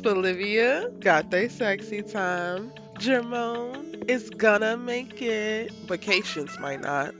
Spelivia got they sexy time. Jermone is gonna make it, but Patience might not.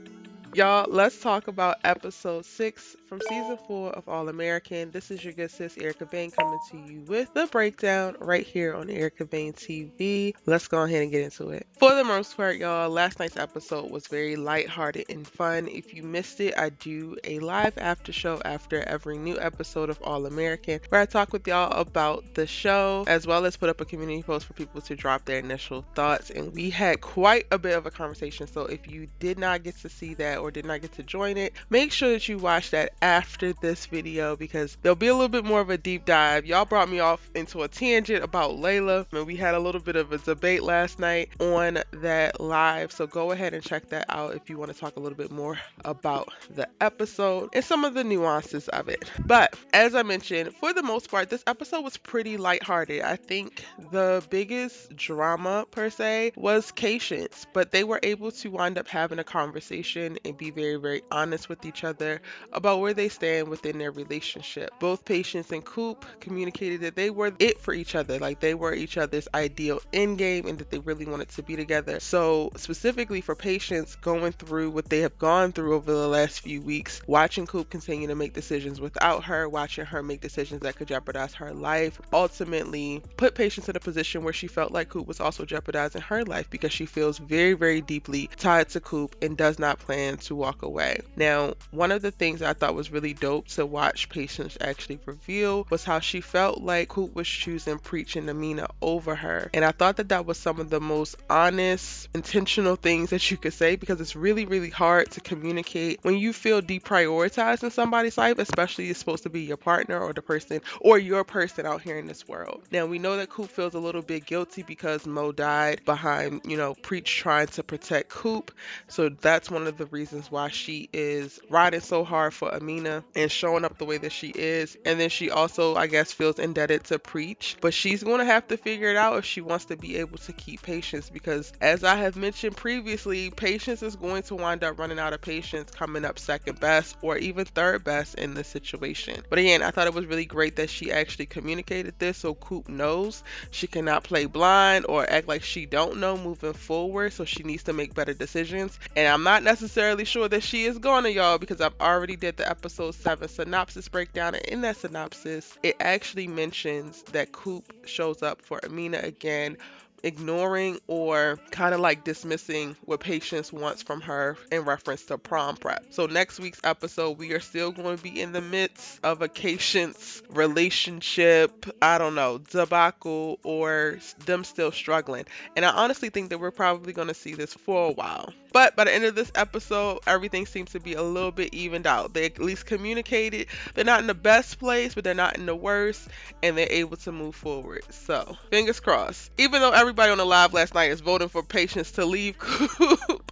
Y'all, let's talk about episode 6 from season 4 of All American. This is your good sis, Erica Bain, coming to you with the breakdown right here on Erica Bain TV. Let's go ahead and get into it. For the most part, y'all, last night's episode was very lighthearted and fun. If you missed it, I do a live after show after every new episode of All American where I talk with y'all about the show as well as put up a community post for people to drop their initial thoughts. And we had quite a bit of a conversation. So if you did not get to see that or did not get to join it, make sure that you watch that after this video because there'll be a little bit more of a deep dive. Y'all brought me off into a tangent about Layla, and we had a little bit of a debate last night on that live. So go ahead and check that out if you want to talk a little bit more about the episode and some of the nuances of it. But as I mentioned, for the most part, this episode was pretty lighthearted. I think the biggest drama per se was Patience, but they were able to wind up having a conversation and be very, very honest with each other about where they stand within their relationship. Both Patience and Coop communicated that they were it for each other, like they were each other's ideal end game and that they really wanted to be together. So specifically for Patience, going through what they have gone through over the last few weeks, watching Coop continue to make decisions without her, watching her make decisions that could jeopardize her life, ultimately put Patience in a position where she felt like Coop was also jeopardizing her life because she feels very, very deeply tied to Coop and does not plan to walk away. Now, one of the things I thought was really dope to watch Patience actually reveal was how she felt like Coop was choosing Preach and Amina over her. And I thought that that was some of the most honest, intentional things that you could say because it's really, really hard to communicate when you feel deprioritized in somebody's life, especially it's supposed to be your partner or the person or your person out here in this world. Now, we know that Coop feels a little bit guilty because Mo died behind, Preach trying to protect Coop. So that's one of the reasons why she is riding so hard for Amina and showing up the way that she is. And then she also, I guess, feels indebted to Preach. But she's going to have to figure it out if she wants to be able to keep Patience because, as I have mentioned previously, Patience is going to wind up running out of patience coming up second best or even third best in this situation. But again, I thought it was really great that she actually communicated this so Coop knows she cannot play blind or act like she don't know moving forward, so she needs to make better decisions. And I'm not necessarily sure that she is going to, y'all, because I've already did the episode 7 synopsis breakdown, and in that synopsis it actually mentions that Coop shows up for Amina again, ignoring or kind of like dismissing what Patience wants from her in reference to prom prep. So next week's episode, we are still going to be in the midst of a Patience relationship, I don't know, debacle or them still struggling. And I honestly think that we're probably going to see this for a while. But by the end of this episode, everything seems to be a little bit evened out. They at least communicated. They're not in the best place, but they're not in the worst, and they're able to move forward. So, fingers crossed. Even though everybody on the live last night is voting for Patience to leave Coop,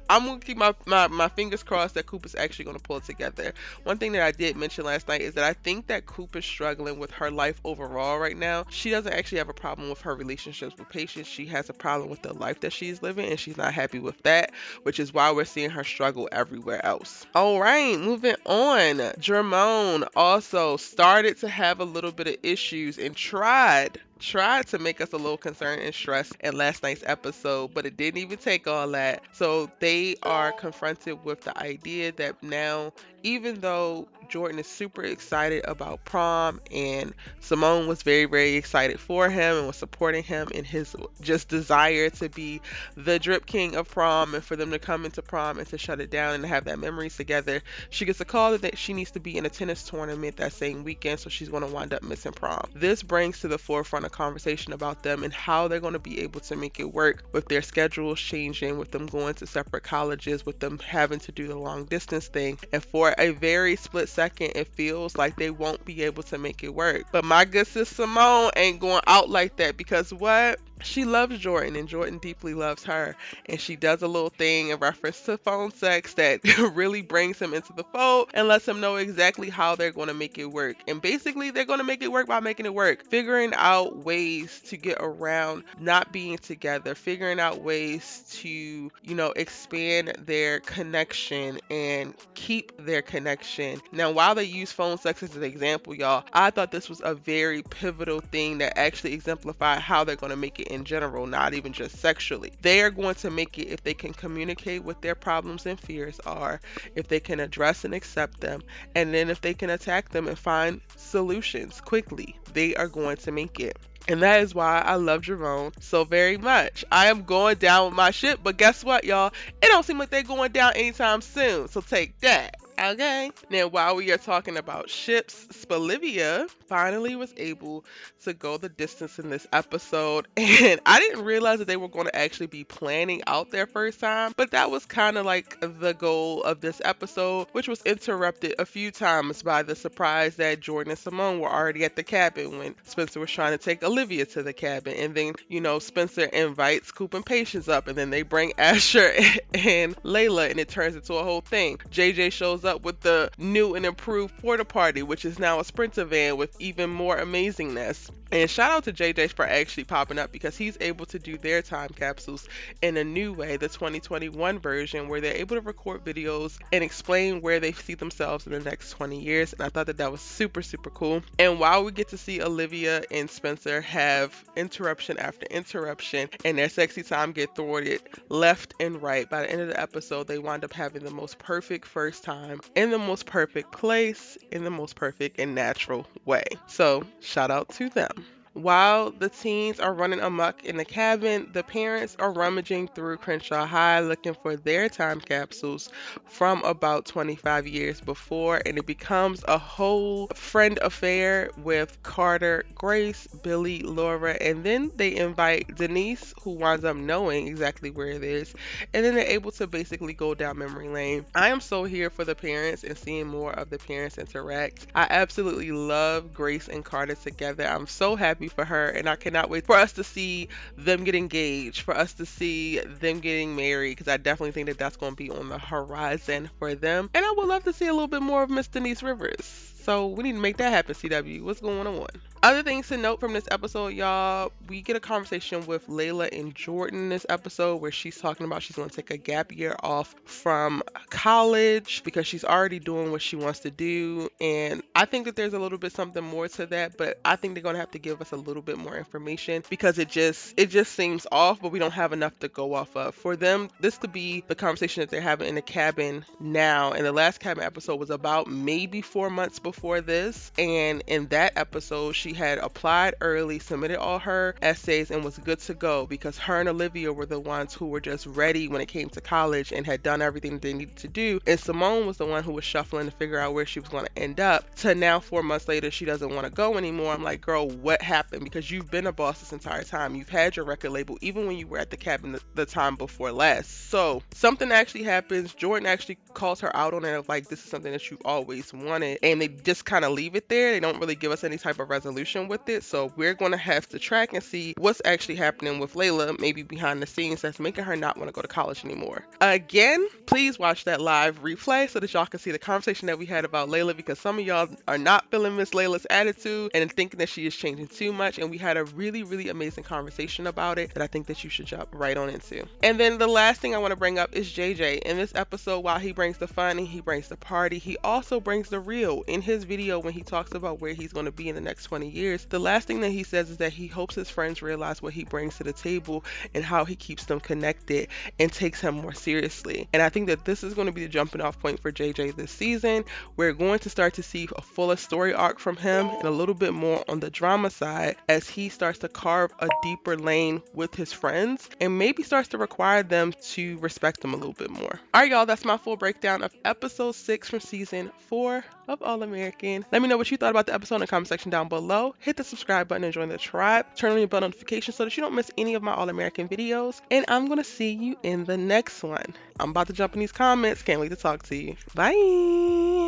I'm going to keep my fingers crossed that Coop is actually going to pull it together. One thing that I did mention last night is that I think that Coop is struggling with her life overall right now. She doesn't actually have a problem with her relationships with Patience. She has a problem with the life that she's living, and she's not happy with that, which is why we're seeing her struggle everywhere else. All right, moving on. Jermone also started to have a little bit of issues and tried to make us a little concerned and stressed in last night's episode, but it didn't even take all that. So they are confronted with the idea that now, even though Jordan is super excited about prom and Simone was very, very excited for him and was supporting him in his just desire to be the drip king of prom and for them to come into prom and to shut it down and have that memories together, she gets a call that she needs to be in a tennis tournament that same weekend, so she's going to wind up missing prom. This brings to the forefront a conversation about them and how they're going to be able to make it work with their schedules changing, with them going to separate colleges, with them having to do the long distance thing. And for a very split second, it feels like they won't be able to make it work. But my good sis Simone ain't going out like that because what? she loves Jordan and Jordan deeply loves her. And she does a little thing in reference to phone sex that really brings him into the fold and lets him know exactly how they're going to make it work. And basically, they're going to make it work by making it work, figuring out ways to get around not being together, figuring out ways to, expand their connection and keep their connection. Now, while they use phone sex as an example, y'all, I thought this was a very pivotal thing that actually exemplified how they're going to make it in general, not even just sexually. They are going to make it if they can communicate what their problems and fears are, if they can address and accept them, and then if they can attack them and find solutions quickly, they are going to make it. And that is why I love Jerome so very much. I am going down with my ship, but guess what, y'all? It don't seem like they're going down anytime soon. So take that. Okay. Now, while we are talking about ships, Spelivia finally was able to go the distance in this episode. And I didn't realize that they were going to actually be planning out their first time, but that was kind of like the goal of this episode, which was interrupted a few times by the surprise that Jordan and Simone were already at the cabin when Spencer was trying to take Olivia to the cabin. And then, Spencer invites Coop and Patience up, and then they bring Asher and Layla, and it turns into a whole thing. JJ shows up with the new and improved porta party, which is now a Sprinter van with even more amazingness. And shout out to JJ for actually popping up, because he's able to do their time capsules in a new way, the 2021 version, where they're able to record videos and explain where they see themselves in the next 20 years. And I thought that that was super, super cool. And while we get to see Olivia and Spencer have interruption after interruption and their sexy time get thwarted left and right, by the end of the episode, they wind up having the most perfect first time in the most perfect place, in the most perfect and natural way. So shout out to them. While the teens are running amok in the cabin, the parents are rummaging through Crenshaw High looking for their time capsules from about 25 years before, and it becomes a whole friend affair with Carter, Grace, Billy, Laura, and then they invite Denise, who winds up knowing exactly where it is, and then they're able to basically go down memory lane. I am so here for the parents and seeing more of the parents interact. I absolutely love Grace and Carter together. I'm so happy for her, and I cannot wait for us to see them get engaged, for us to see them getting married, because I definitely think that that's going to be on the horizon for them. And I would love to see a little bit more of Miss Denise Rivers. So we need to make that happen, CW. What's going on? Other things to note from this episode, y'all, we get a conversation with Layla and Jordan in this episode where she's talking about she's going to take a gap year off from college because she's already doing what she wants to do. And I think that there's a little bit something more to that, but I think they're going to have to give us a little bit more information because it just seems off, but we don't have enough to go off of. For them, this to be the conversation that they're having in the cabin now. And the last cabin episode was about maybe 4 months before this. And in that episode, she had applied early, submitted all her essays, and was good to go because her and Olivia were the ones who were just ready when it came to college and had done everything they needed to do. And Simone was the one who was shuffling to figure out where she was going to end up. To now, 4 months later, she doesn't want to go anymore. I'm like, girl, what happened? Because you've been a boss this entire time. You've had your record label, even when you were at the cabin the time before last. So something actually happens. Jordan actually calls her out on it of like, this is something that you always wanted. And they just kind of leave it there. They don't really give us any type of resolution with it. So we're going to have to track and see what's actually happening with Layla, maybe behind the scenes, that's making her not want to go to college anymore. Again, please watch that live replay so that y'all can see the conversation that we had about Layla, because some of y'all are not feeling Miss Layla's attitude and thinking that she is changing too much. And we had a really, really amazing conversation about it that I think that you should jump right on into. And then the last thing I want to bring up is JJ. In this episode, while he brings the fun and he brings the party, he also brings the real. In his video, when he talks about where he's going to be in the next 20 years, the last thing that he says is that he hopes his friends realize what he brings to the table and how he keeps them connected and takes him more seriously. And I think that this is going to be the jumping off point for JJ this season. We're going to start to see a fuller story arc from him and a little bit more on the drama side as he starts to carve a deeper lane with his friends and maybe starts to require them to respect them a little bit more. All right, y'all, that's my full breakdown of episode 6 from season 4 of All American. Let me know what you thought about the episode in the comment section down below. Hit the subscribe button and join the tribe. Turn on your bell notifications so that you don't miss any of my All American videos. And I'm going to see you in the next one. I'm about to jump in these comments. Can't wait to talk to you. Bye.